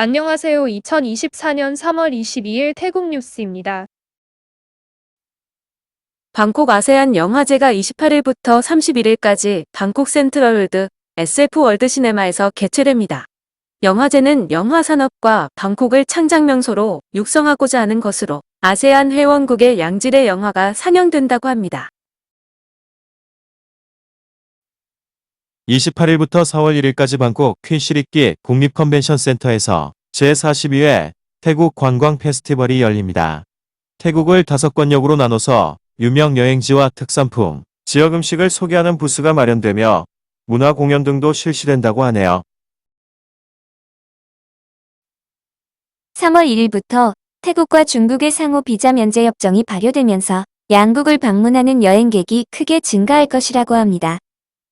안녕하세요. 2024년 3월 22일 태국 뉴스입니다. 방콕 아세안 영화제가 28일부터 31일까지 방콕 센트럴월드 SF 월드 시네마에서 개최됩니다. 영화제는 영화 산업과 방콕을 창작 명소로 육성하고자 하는 것으로 아세안 회원국의 양질의 영화가 상영된다고 합니다. 28일부터 4월 1일까지 방콕 퀸시리끼 국립컨벤션센터에서 제42회 태국 관광 페스티벌이 열립니다. 태국을 5권역으로 나눠서 유명 여행지와 특산품, 지역 음식을 소개하는 부스가 마련되며 문화 공연 등도 실시된다고 하네요. 3월 1일부터 태국과 중국의 상호 비자 면제 협정이 발효되면서 양국을 방문하는 여행객이 크게 증가할 것이라고 합니다.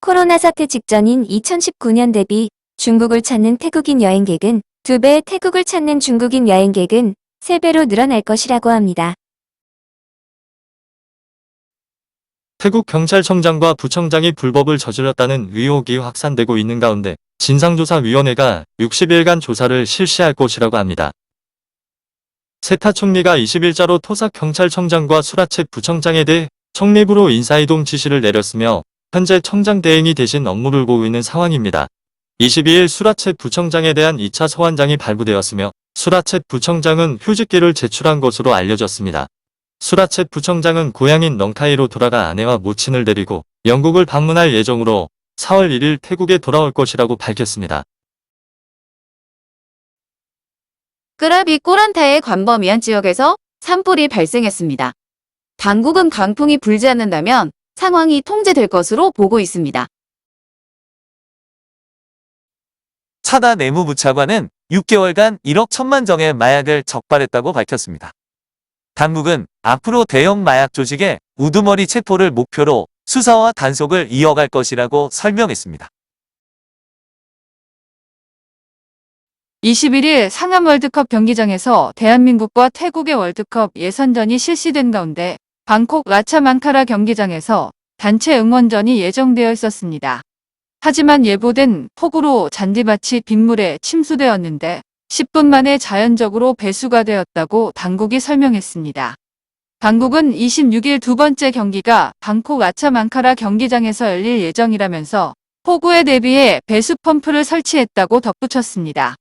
코로나 사태 직전인 2019년 대비 중국을 찾는 태국인 여행객은 2배, 태국을 찾는 중국인 여행객은 3배로 늘어날 것이라고 합니다. 태국 경찰청장과 부청장이 불법을 저질렀다는 의혹이 확산되고 있는 가운데 진상조사위원회가 60일간 조사를 실시할 것이라고 합니다. 세타 총리가 20일자로 토삭 경찰청장과 수라쳇 부청장에 대해 청립으로 인사이동 지시를 내렸으며 현재 청장 대행이 대신 업무를 보고 있는 상황입니다. 22일 수라쳇 부청장에 대한 2차 소환장이 발부되었으며 수라쳇 부청장은 휴직기를 제출한 것으로 알려졌습니다. 수라쳇 부청장은 고향인 넝카이로 돌아가 아내와 모친을 데리고 영국을 방문할 예정으로 4월 1일 태국에 돌아올 것이라고 밝혔습니다. 끄라비 꼬란타의 광범위한 지역에서 산불이 발생했습니다. 당국은 강풍이 불지 않는다면 상황이 통제될 것으로 보고 있습니다. 차다 내무부차관은 6개월간 1억 1천만 정의 마약을 적발했다고 밝혔습니다. 당국은 앞으로 대형 마약 조직의 우두머리 체포를 목표로 수사와 단속을 이어갈 것이라고 설명했습니다. 21일 상암 월드컵 경기장에서 대한민국과 태국의 월드컵 예선전이 실시된 가운데 방콕 라차만카라 경기장에서 단체 응원전이 예정되어 있었습니다. 하지만 예보된 폭우로 잔디밭이 빗물에 침수되었는데 10분 만에 자연적으로 배수가 되었다고 당국이 설명했습니다. 당국은 26일 두 번째 경기가 방콕 라차만카라 경기장에서 열릴 예정이라면서 폭우에 대비해 배수 펌프를 설치했다고 덧붙였습니다.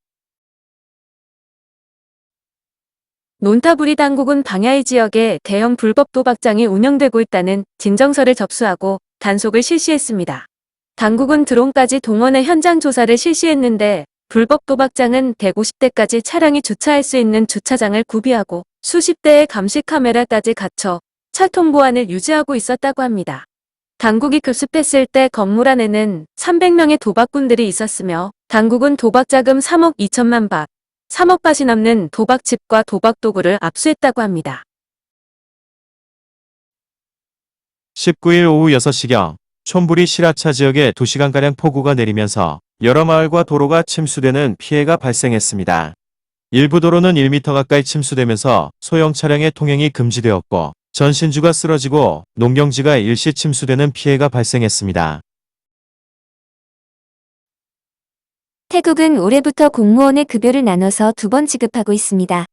논타부리 당국은 방야이 지역에 대형 불법 도박장이 운영되고 있다는 진정서를 접수하고 단속을 실시했습니다. 당국은 드론까지 동원해 현장 조사를 실시했는데 불법 도박장은 150대까지 차량이 주차할 수 있는 주차장을 구비하고 수십 대의 감시 카메라까지 갖춰 철통 보안을 유지하고 있었다고 합니다. 당국이 급습했을 때 건물 안에는 300명의 도박꾼들이 있었으며 당국은 도박자금 3억 2천만 바, 3억 밭이 넘는 도박집과 도박도구를 압수했다고 합니다. 19일 오후 6시경 촌부리 시라차 지역에 2시간가량 폭우가 내리면서 여러 마을과 도로가 침수되는 피해가 발생했습니다. 일부 도로는 1m 가까이 침수되면서 소형 차량의 통행이 금지되었고 전신주가 쓰러지고 농경지가 일시 침수되는 피해가 발생했습니다. 태국은 올해부터 공무원의 급여를 나눠서 2번 지급하고 있습니다.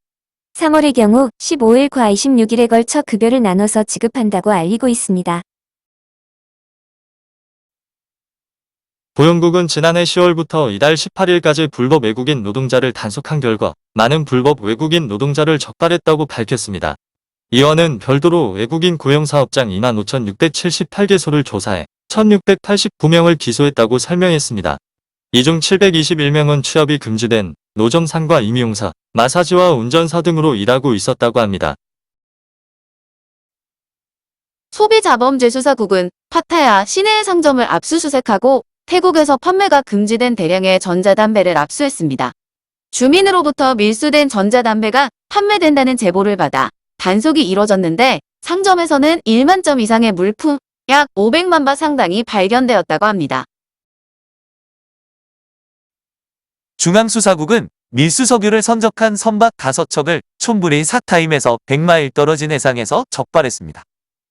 3월의 경우 15일과 26일에 걸쳐 급여를 나눠서 지급한다고 알리고 있습니다. 보영국은 지난해 10월부터 이달 18일까지 불법 외국인 노동자를 단속한 결과 많은 불법 외국인 노동자를 적발했다고 밝혔습니다. 이원은 별도로 외국인 고용사업장 25,678개소를 조사해 1,689명을 기소했다고 설명했습니다. 이 중 721명은 취업이 금지된 노점상과 임용사, 마사지와 운전사 등으로 일하고 있었다고 합니다. 소비자범죄수사국은 파타야 시내 상점을 압수수색하고 태국에서 판매가 금지된 대량의 전자담배를 압수했습니다. 주민으로부터 밀수된 전자담배가 판매된다는 제보를 받아 단속이 이뤄졌는데 상점에서는 1만 점 이상의 물품 약 500만 바 상당이 발견되었다고 합니다. 중앙수사국은 밀수석유를 선적한 선박 5척을 촌부리 사타임에서 100마일 떨어진 해상에서 적발했습니다.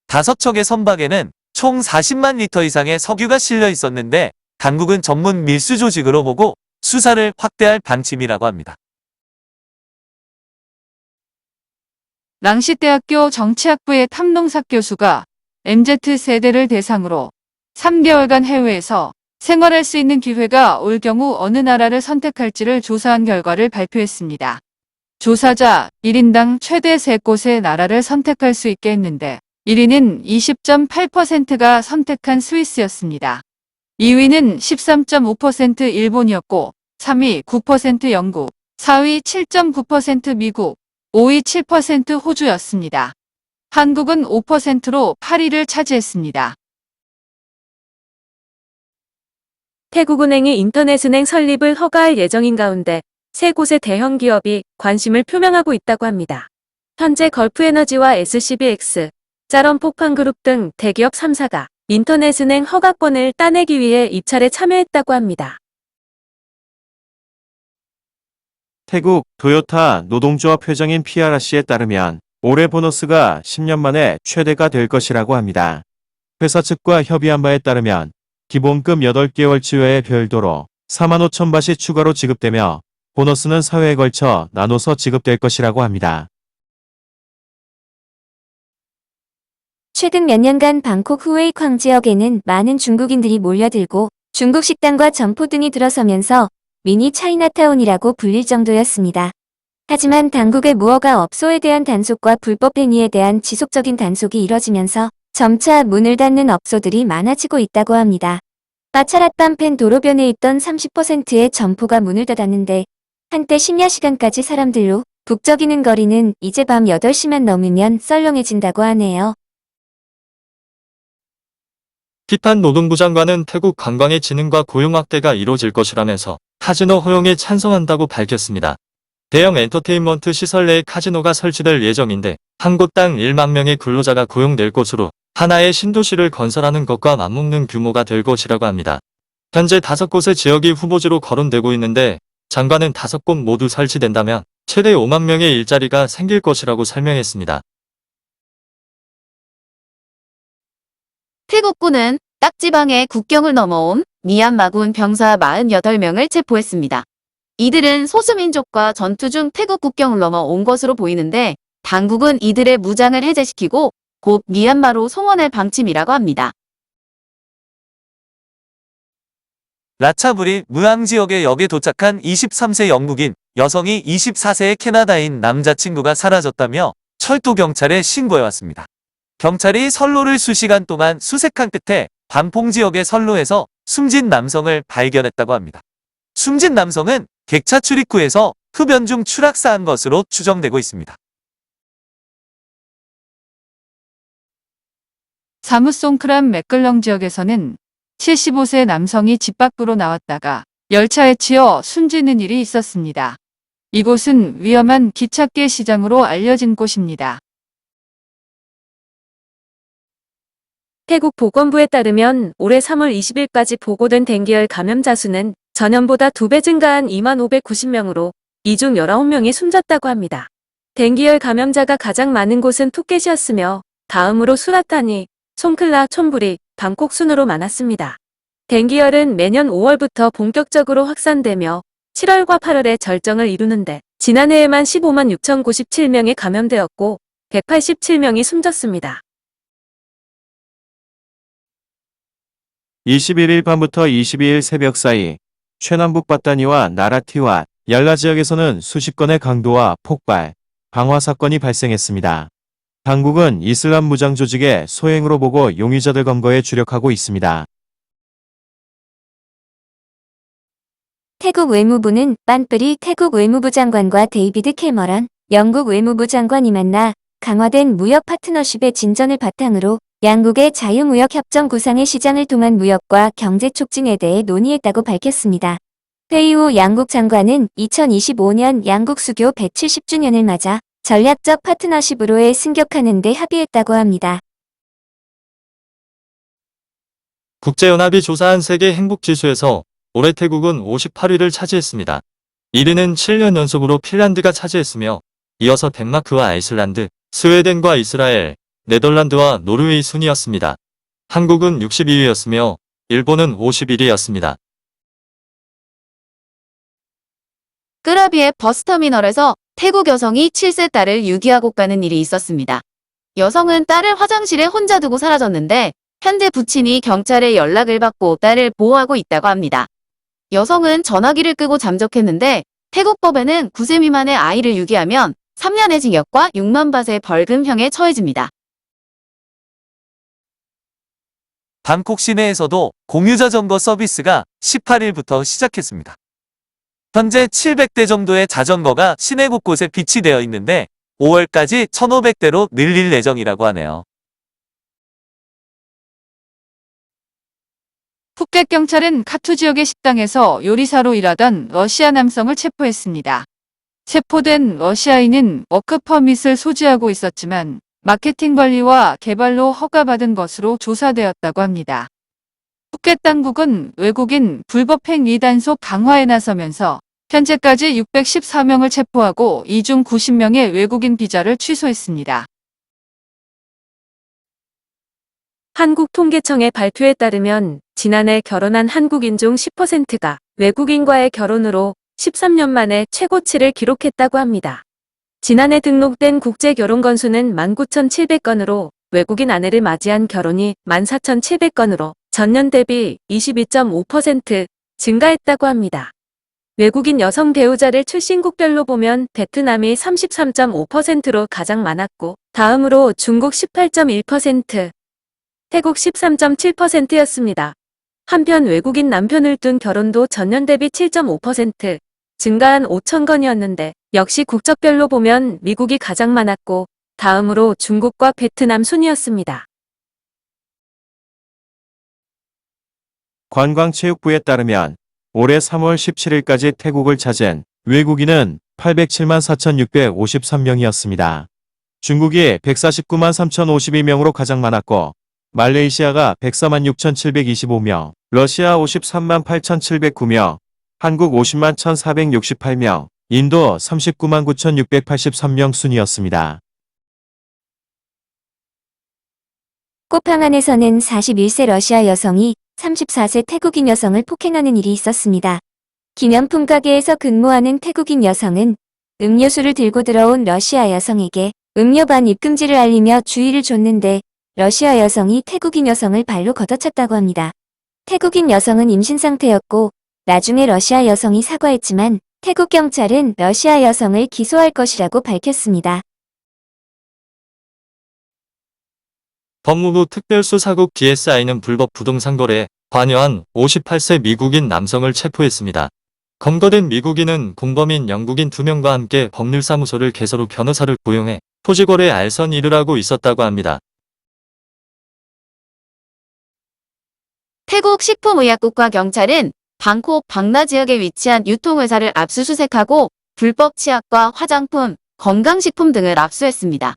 5척의 선박에는 총 40만 리터 이상의 석유가 실려 있었는데 당국은 전문 밀수 조직으로 보고 수사를 확대할 방침이라고 합니다. 랑시대학교 정치학부의 탐농삭 교수가 MZ세대를 대상으로 3개월간 해외에서 생활할 수 있는 기회가 올 경우 어느 나라를 선택할지를 조사한 결과를 발표했습니다. 조사자 1인당 최대 3곳의 나라를 선택할 수 있게 했는데 1위는 20.8%가 선택한 스위스였습니다. 2위는 13.5% 일본이었고 3위 9% 영국, 4위 7.9% 미국, 5위 7% 호주였습니다. 한국은 5%로 8위를 차지했습니다. 태국은행이 인터넷은행 설립을 허가할 예정인 가운데 세 곳의 대형 기업이 관심을 표명하고 있다고 합니다. 현재 걸프에너지와 SCBX, 짜런 폭탄그룹 등 대기업 3사가 인터넷은행 허가권을 따내기 위해 입찰에 참여했다고 합니다. 태국 도요타 노동조합 회장인 피아라 씨에 따르면 올해 보너스가 10년 만에 최대가 될 것이라고 합니다. 회사 측과 협의한 바에 따르면 기본급 8개월치 외에 별도로 4만 5천 바트이 추가로 지급되며 보너스는 4회에 걸쳐 나눠서 지급될 것이라고 합니다. 최근 몇 년간 방콕 후웨이쾅 지역에는 많은 중국인들이 몰려들고 중국 식당과 점포 등이 들어서면서 미니 차이나타운이라고 불릴 정도였습니다. 하지만 당국의 무허가 업소에 대한 단속과 불법 행위에 대한 지속적인 단속이 이뤄지면서 점차 문을 닫는 업소들이 많아지고 있다고 합니다. 마차랏밤펜 도로변에 있던 30%의 점포가 문을 닫았는데 한때 심야 시간까지 사람들로 북적이는 거리는 이제 밤 8시만 넘으면 썰렁해진다고 하네요. 피탄 노동부 장관은 태국 관광의 진흥과 고용 확대가 이뤄질 것이라면서 카지노 허용에 찬성한다고 밝혔습니다. 대형 엔터테인먼트 시설 내에 카지노가 설치될 예정인데 한 곳당 1만 명의 근로자가 고용될 것으로 하나의 신도시를 건설하는 것과 맞먹는 규모가 될 것이라고 합니다. 현재 5곳의 지역이 후보지로 거론되고 있는데 장관은 5곳 모두 설치된다면 최대 5만 명의 일자리가 생길 것이라고 설명했습니다. 태국군은 딱지방의 국경을 넘어온 미얀마군 병사 48명을 체포했습니다. 이들은 소수민족과 전투 중 태국 국경을 넘어온 것으로 보이는데 당국은 이들의 무장을 해제시키고 곧 미얀마로 송원할 방침이라고 합니다. 라차부리 무앙 지역의 역에 도착한 23세 영국인 여성이 24세의 캐나다인 남자친구가 사라졌다며 철도경찰에 신고해왔습니다. 경찰이 선로를 수시간 동안 수색한 끝에 반퐁 지역의 선로에서 숨진 남성을 발견했다고 합니다. 숨진 남성은 객차 출입구에서 흡연 중 추락사한 것으로 추정되고 있습니다. 사무송크람 맥글렁 지역에서는 75세 남성이 집 밖으로 나왔다가 열차에 치여 숨지는 일이 있었습니다. 이곳은 위험한 기찻길 시장으로 알려진 곳입니다. 태국 보건부에 따르면 올해 3월 20일까지 보고된 댕기열 감염자 수는 전년보다 2배 증가한 2590명으로 이 중 19명이 숨졌다고 합니다. 댕기열 감염자가 가장 많은 곳은 푸켓이었으며 다음으로 수라타니, 송클라, 촌부리, 방콕 순으로 많았습니다. 댕기열은 매년 5월부터 본격적으로 확산되며 7월과 8월에 절정을 이루는데 지난해에만 15만 6,097명이 감염되었고 187명이 숨졌습니다. 21일 밤부터 22일 새벽 사이 최남북 바타니와 나라티와 얄라 지역에서는 수십 건의 강도와 폭발, 방화 사건이 발생했습니다. 당국은 이슬람 무장 조직의 소행으로 보고 용의자들 검거에 주력하고 있습니다. 태국 외무부는 빤프리 태국 외무부 장관과 데이비드 캐머런 영국 외무부 장관이 만나 강화된 무역 파트너십의 진전을 바탕으로 양국의 자유무역 협정 구상의 시장을 통한 무역과 경제 촉진에 대해 논의했다고 밝혔습니다. 회의 후 양국 장관은 2025년 양국 수교 170주년을 맞아 전략적 파트너십으로의 승격하는 데 합의했다고 합니다. 국제연합이 조사한 세계 행복지수에서 올해 태국은 58위를 차지했습니다. 1위는 7년 연속으로 핀란드가 차지했으며 이어서 덴마크와 아이슬란드, 스웨덴과 이스라엘, 네덜란드와 노르웨이 순이었습니다. 한국은 62위였으며 일본은 51위였습니다. 끄라비의 버스터미널에서 태국 여성이 7세 딸을 유기하고 가는 일이 있었습니다. 여성은 딸을 화장실에 혼자 두고 사라졌는데 현재 부친이 경찰에 연락을 받고 딸을 보호하고 있다고 합니다. 여성은 전화기를 끄고 잠적했는데 태국법에는 9세 미만의 아이를 유기하면 3년의 징역과 6만 바트의 벌금형에 처해집니다. 방콕 시내에서도 공유자전거 서비스가 18일부터 시작했습니다. 현재 700대 정도의 자전거가 시내 곳곳에 비치되어 있는데 5월까지 1,500대로 늘릴 예정이라고 하네요. 푸켓 경찰은 카투 지역의 식당에서 요리사로 일하던 러시아 남성을 체포했습니다. 체포된 러시아인은 워크 퍼밋을 소지하고 있었지만 마케팅 관리와 개발로 허가받은 것으로 조사되었다고 합니다. 푸켓 당국은 외국인 불법 행위 단속 강화에 나서면서 현재까지 614명을 체포하고 이 중 90명의 외국인 비자를 취소했습니다. 한국통계청의 발표에 따르면 지난해 결혼한 한국인 중 10%가 외국인과의 결혼으로 13년 만에 최고치를 기록했다고 합니다. 지난해 등록된 국제 결혼 건수는 19,700건으로 외국인 아내를 맞이한 결혼이 14,700건으로 전년 대비 22.5% 증가했다고 합니다. 외국인 여성 배우자를 출신국별로 보면 베트남이 33.5%로 가장 많았고 다음으로 중국 18.1%, 태국 13.7%였습니다. 한편 외국인 남편을 둔 결혼도 전년 대비 7.5% 증가한 5,000건이었는데 역시 국적별로 보면 미국이 가장 많았고 다음으로 중국과 베트남 순이었습니다. 관광체육부에 따르면 올해 3월 17일까지 태국을 찾은 외국인은 807만 4,653명이었습니다. 중국이 149만 3,052명으로 가장 많았고 말레이시아가 104만 6,725명, 러시아 53만 8,709명, 한국 50만 1,468명, 인도 39만 9,683명 순이었습니다. 꽃팡안에서는 41세 러시아 여성이 34세 태국인 여성을 폭행하는 일이 있었습니다. 기념품 가게에서 근무하는 태국인 여성은 음료수를 들고 들어온 러시아 여성에게 음료 반입 금지를 알리며 주의를 줬는데 러시아 여성이 태국인 여성을 발로 걷어찼다고 합니다. 태국인 여성은 임신 상태였고 나중에 러시아 여성이 사과했지만 태국 경찰은 러시아 여성을 기소할 것이라고 밝혔습니다. 법무부 특별수사국 DSI는 불법 부동산 거래에 관여한 58세 미국인 남성을 체포했습니다. 검거된 미국인은 공범인 영국인 2명과 함께 법률사무소를 개설 후 변호사를 고용해 토지거래 알선 일을 하고 있었다고 합니다. 태국 식품의약국과 경찰은 방콕 방나 지역에 위치한 유통회사를 압수수색하고 불법 치약과 화장품, 건강식품 등을 압수했습니다.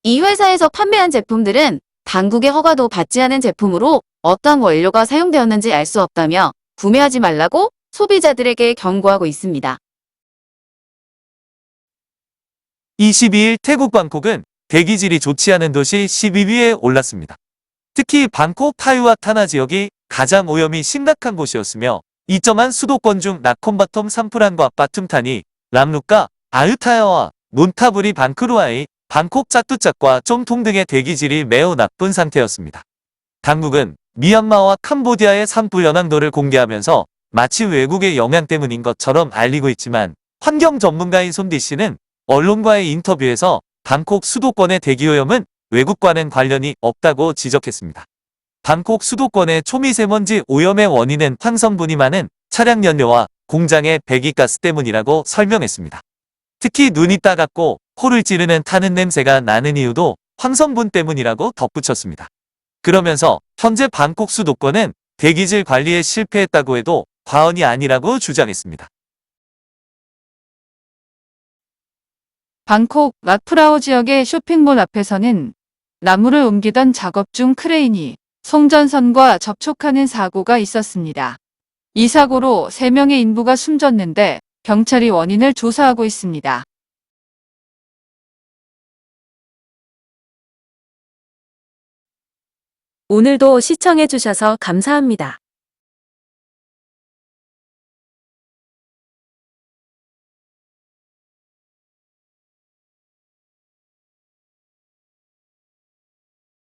이 회사에서 판매한 제품들은 당국의 허가도 받지 않은 제품으로 어떤 원료가 사용되었는지 알 수 없다며 구매하지 말라고 소비자들에게 경고하고 있습니다. 22일 태국 방콕은 대기질이 좋지 않은 도시 12위에 올랐습니다. 특히 방콕 타유와 타나 지역이 가장 오염이 심각한 곳이었으며 이점한 수도권 중 나콘바톰 삼프란과 바툼타니, 람루카, 아유타야와 논타부리 방크루아이, 방콕 짜뚜짝과 쫌통 등의 대기질이 매우 나쁜 상태였습니다. 당국은 미얀마와 캄보디아의 산불 연황도를 공개하면서 마치 외국의 영향 때문인 것처럼 알리고 있지만 환경 전문가인 손디 씨는 언론과의 인터뷰에서 방콕 수도권의 대기오염은 외국과는 관련이 없다고 지적했습니다. 방콕 수도권의 초미세먼지 오염의 원인은 황성분이 많은 차량 연료와 공장의 배기가스 때문이라고 설명했습니다. 특히 눈이 따갑고 코를 찌르는 타는 냄새가 나는 이유도 황성분 때문이라고 덧붙였습니다. 그러면서 현재 방콕 수도권은 대기질 관리에 실패했다고 해도 과언이 아니라고 주장했습니다. 방콕 락프라오 지역의 쇼핑몰 앞에서는 나무를 옮기던 작업 중 크레인이 송전선과 접촉하는 사고가 있었습니다. 이 사고로 3명의 인부가 숨졌는데 경찰이 원인을 조사하고 있습니다. 오늘도 시청해주셔서 감사합니다.